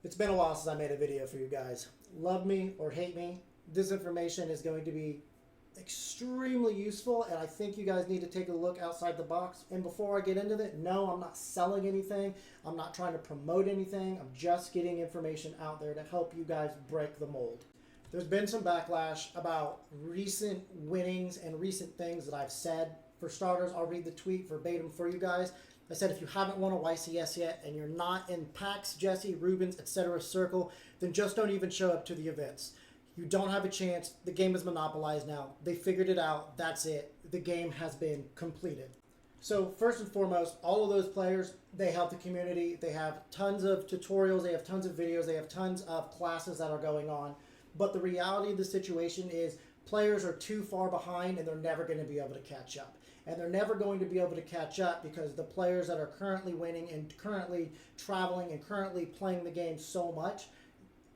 It's been a while since I made a video for you guys. Love me or hate me, this information is going to be extremely useful, and I think you guys need to take a look outside the box. And before I get into it, no, I'm not selling anything. I'm not trying to promote anything. I'm just getting information out there to help you guys break the mold. There's been some backlash about recent winnings and recent things that I've said. For starters, I'll read the tweet verbatim for you guys. I said, if you haven't won a YCS yet and you're not in Pax, Jesse, Rubens, etc. circle, then just don't even show up to the events. You don't have a chance. The game is monopolized now. They figured it out. That's it. The game has been completed. So first and foremost, all of those players, they help the community. They have tons of tutorials. They have tons of videos. They have tons of classes that are going on. But the reality of the situation is players are too far behind and they're never going to be able to catch up. And they're never going to be able to catch up because the players that are currently winning and currently traveling and currently playing the game so much,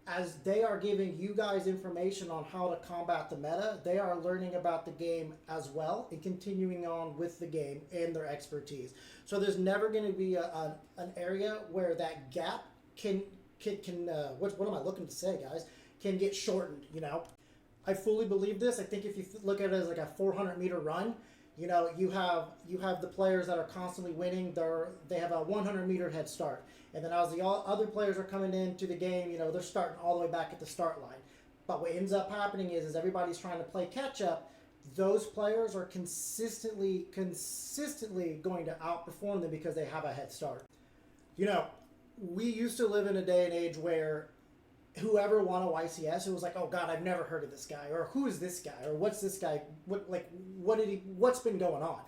as they are giving you guys information on how to combat the meta, they are learning about the game as well and continuing on with the game and their expertise. So there's never going to be an area where that gap can what am I looking to say, guys? Can get shortened, you know? I fully believe this. I think if you look at it as like a 400-meter run, you know, you have the players that are constantly winning. They have a 100-meter head start. And then as the other players are coming into the game, you know, they're starting all the way back at the start line. But what ends up happening is everybody's trying to play catch up. Those players are consistently going to outperform them because they have a head start. You know, we used to live in a day and age where whoever won a YCS, it was like, oh God, I've never heard of this guy, or who is this guy, or what's this guy, what's been going on?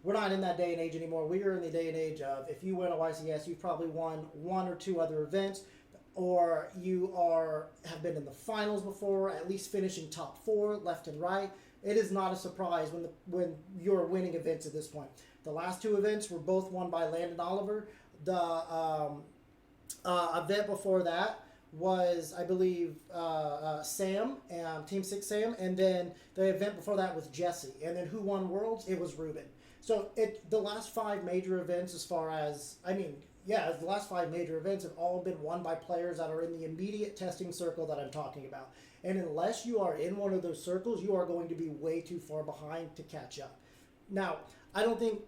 We're not in that day and age anymore. We are in the day and age of, if you win a YCS, you've probably won one or two other events, or you have been in the finals before, at least finishing top four, left and right. It is not a surprise when you're winning events at this point. The last two events were both won by Landon Oliver. The event before that was, I believe, Sam, Team 6 Sam, and then the event before that was Jesse. And then who won Worlds? It was Ruben. So the last five major events the last five major events have all been won by players that are in the immediate testing circle that I'm talking about. And unless you are in one of those circles, you are going to be way too far behind to catch up. Now, I don't think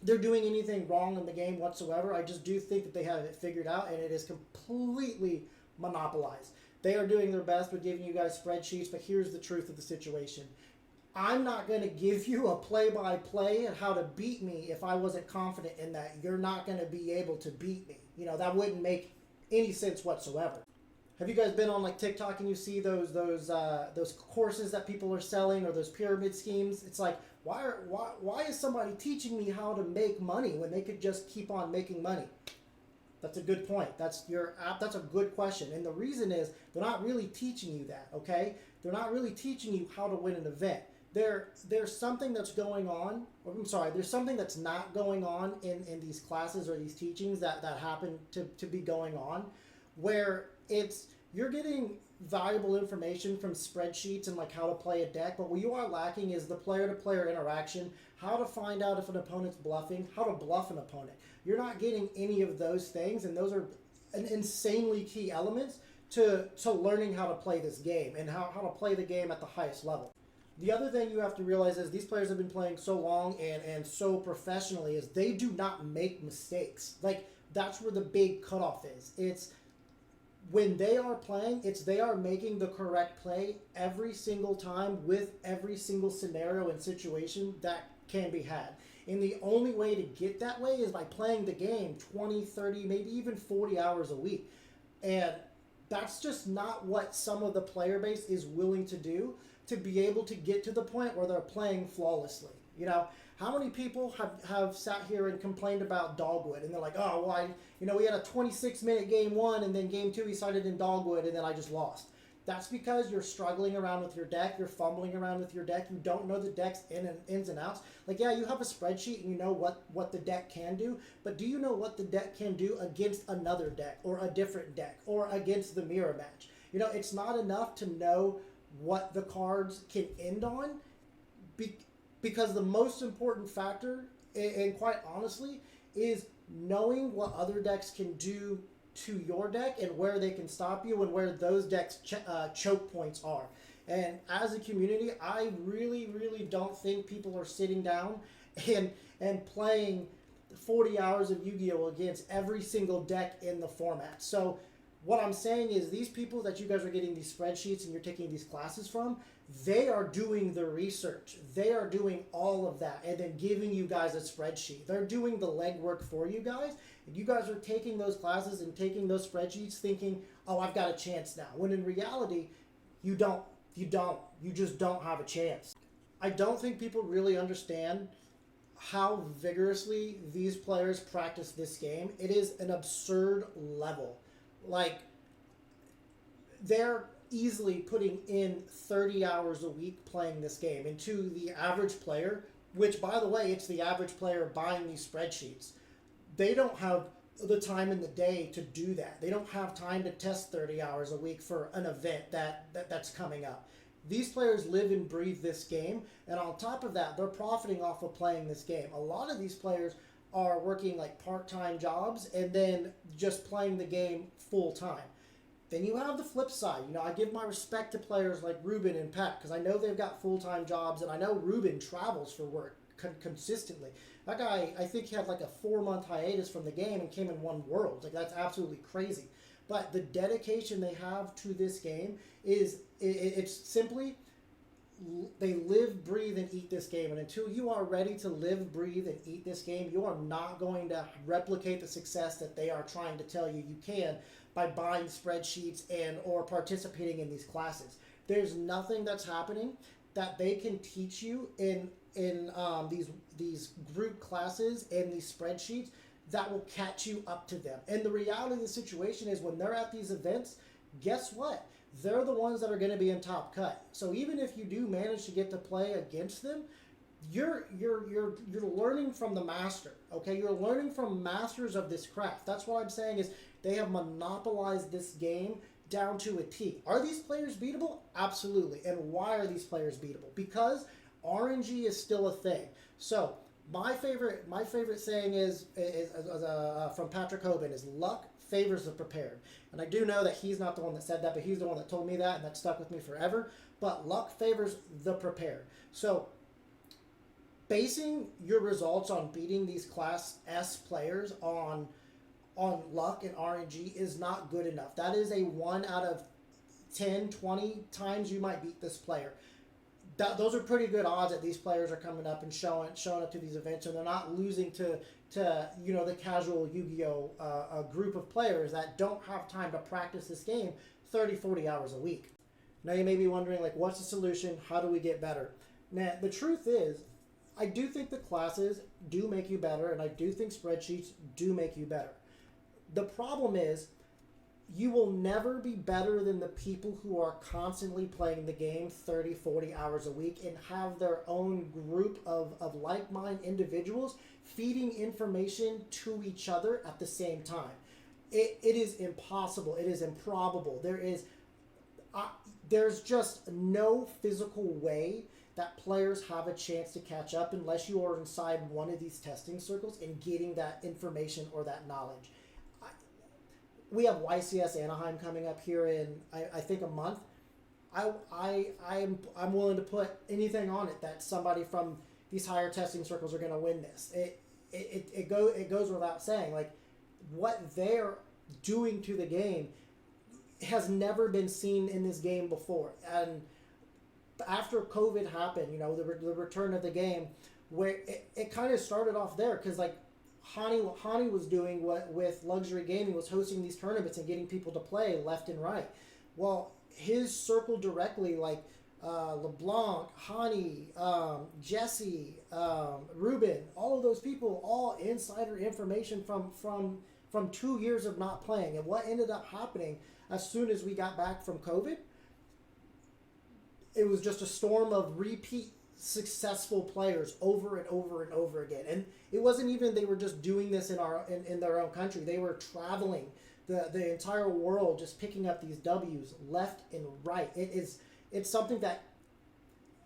they're doing anything wrong in the game whatsoever. I just do think that they have it figured out, and it is completely monopolized. They are doing their best with giving you guys spreadsheets, but here's the truth of the situation. I'm not going to give you a play-by-play on how to beat me if I wasn't confident in that. You're not going to be able to beat me. You know, that wouldn't make any sense whatsoever. Have you guys been on like TikTok and you see those courses that people are selling, or those pyramid schemes? It's like, why is somebody teaching me how to make money when they could just keep on making money? That's a good point. That's a good question. And the reason is they're not really teaching you that, okay? They're not really teaching you how to win an event. There's something that's going on, there's something that's not going on in these classes or these teachings that happen to be going on, where you're getting valuable information from spreadsheets and like how to play a deck, but what you are lacking is the player-to-player interaction, how to find out if an opponent's bluffing, how to bluff an opponent. You're not getting any of those things, and those are insanely key elements to learning how to play this game and how to play the game at the highest level. The other thing you have to realize is these players have been playing so long and so professionally is they do not make mistakes. Like, that's where the big cutoff is. It's when they are playing, they are making the correct play every single time with every single scenario and situation that can be had. And the only way to get that way is by playing the game 20, 30, maybe even 40 hours a week. And that's just not what some of the player base is willing to do to be able to get to the point where they're playing flawlessly. You know, how many people have sat here and complained about Dogwood, and they're like, oh, well, we had a 26-minute game one, and then game two we started in Dogwood, and then I just lost. That's because you're struggling around with your deck, you're fumbling around with your deck, you don't know the deck's ins and outs. Like, yeah, you have a spreadsheet and you know what the deck can do, but do you know what the deck can do against another deck, or a different deck, or against the mirror match? You know, it's not enough to know what the cards can end on, because the most important factor, and quite honestly, is knowing what other decks can do to your deck and where they can stop you and where those decks choke points are. And as a community, I really, really don't think people are sitting down and playing 40 hours of Yu-Gi-Oh! Against every single deck in the format. So what I'm saying is these people that you guys are getting these spreadsheets and you're taking these classes from, they are doing the research. They are doing all of that and then giving you guys a spreadsheet. They're doing the legwork for you guys. And you guys are taking those classes and taking those spreadsheets thinking, oh, I've got a chance now. When in reality, you don't. You just don't have a chance. I don't think people really understand how vigorously these players practice this game. It is an absurd level. Like, they're easily putting in 30 hours a week playing this game. And to the average player, which, by the way, it's the average player buying these spreadsheets, they don't have the time in the day to do that. They don't have time to test 30 hours a week for an event that's coming up. These players live and breathe this game, and on top of that, they're profiting off of playing this game. A lot of these players are working like part-time jobs and then just playing the game full-time. Then you have the flip side. You know, I give my respect to players like Ruben and Pep because I know they've got full-time jobs, and I know Ruben travels for work consistently. That guy, I think he had like a 4-month hiatus from the game and came and won Worlds. Like, that's absolutely crazy. But the dedication they have to this game is, it's simply, they live, breathe, and eat this game. And until you are ready to live, breathe, and eat this game, you are not going to replicate the success that they are trying to tell you you can by buying spreadsheets and or participating in these classes. There's nothing that's happening that they can teach you in these group classes and these spreadsheets that will catch you up to them. And the reality of the situation is when they're at these events, guess what? They're the ones that are going to be in top cut. So even if you do manage to get to play against them, you're learning from the master. Okay, you're learning from masters of this craft. That's what I'm saying is they have monopolized this game down to a T. Are these players beatable? Absolutely. And why are these players beatable? Because RNG is still a thing. So my favorite saying is from Patrick Hoban is luck favors the prepared. And I do know that he's not the one that said that, but he's the one that told me that, and that stuck with me forever. But luck favors the prepared. So basing your results on beating these Class S players on luck and RNG is not good enough. That is a 1 out of 10, 20 times you might beat this player. Those are pretty good odds that these players are coming up and showing up to these events, and they're not losing to the casual Yu-Gi-Oh group of players that don't have time to practice this game 30, 40 hours a week. Now you may be wondering, like, what's the solution? How do we get better? Now, the truth is, I do think the classes do make you better, and I do think spreadsheets do make you better. The problem is, you will never be better than the people who are constantly playing the game 30, 40 hours a week and have their own group of like-minded individuals feeding information to each other at the same time. It is impossible. It is improbable. There's just no physical way that players have a chance to catch up unless you are inside one of these testing circles and getting that information or that knowledge. We have YCS Anaheim coming up here in I think a month. I'm willing to put anything on it that somebody from these higher testing circles are going to win this. It goes without saying, like, what they're doing to the game has never been seen in this game before. And after COVID happened, the return of the game, where it kind of started off there because, like, Hani was doing what with Luxury Gaming, was hosting these tournaments and getting people to play left and right. Well, his circle directly, like LeBlanc, Hani, Jesse, Ruben, all of those people, all insider information from 2 years of not playing. And what ended up happening as soon as we got back from COVID, it was just a storm of repeat successful players over and over and over again. And it wasn't even they were just doing this in their own country. They were traveling the entire world, just picking up these W's left and right. It's something that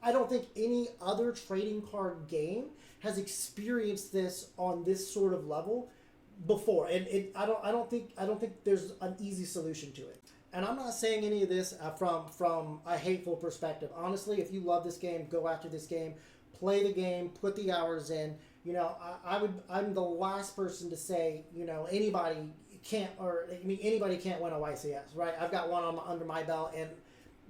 I don't think any other trading card game has experienced this on this sort of level before, and I don't think there's an easy solution to it. And I'm not saying any of this from a hateful perspective. Honestly, if you love this game, go after this game, play the game, put the hours in. You know, I'm the last person to say, you know, anybody can't, or I mean anybody can't win a YCS, right? I've got one under my belt, and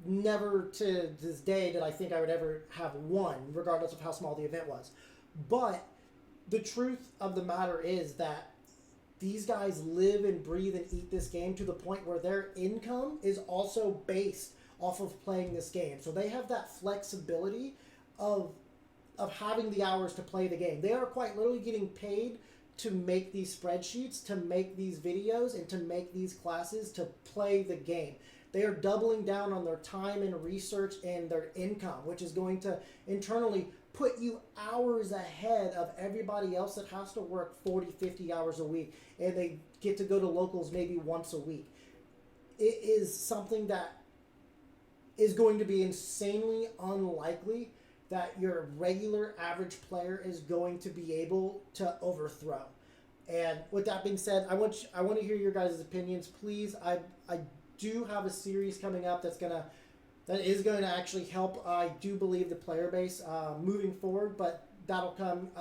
never to this day did I think I would ever have one, regardless of how small the event was. But the truth of the matter is that these guys live and breathe and eat this game to the point where their income is also based off of playing this game. So they have that flexibility of having the hours to play the game. They are quite literally getting paid to make these spreadsheets, to make these videos, and to make these classes, to play the game. They are doubling down on their time and research and their income, which is going to internally put you hours ahead of everybody else that has to work 40, 50 hours a week, and they get to go to locals maybe once a week. It is something that is going to be insanely unlikely that your regular average player is going to be able to overthrow. And with that being said, I want to hear your guys' opinions. Please, I do have a series coming up that is going to actually help. I do believe the player base moving forward, but that'll come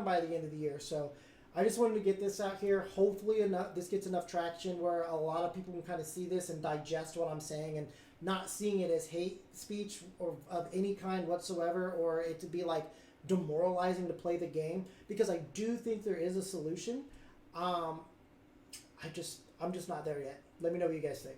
by the end of the year. So I just wanted to get this out here. Hopefully, this gets enough traction where a lot of people can kind of see this and digest what I'm saying, and not seeing it as hate speech or of any kind whatsoever, or it to be like demoralizing to play the game, because I do think there is a solution. I'm just not there yet. Let me know what you guys think.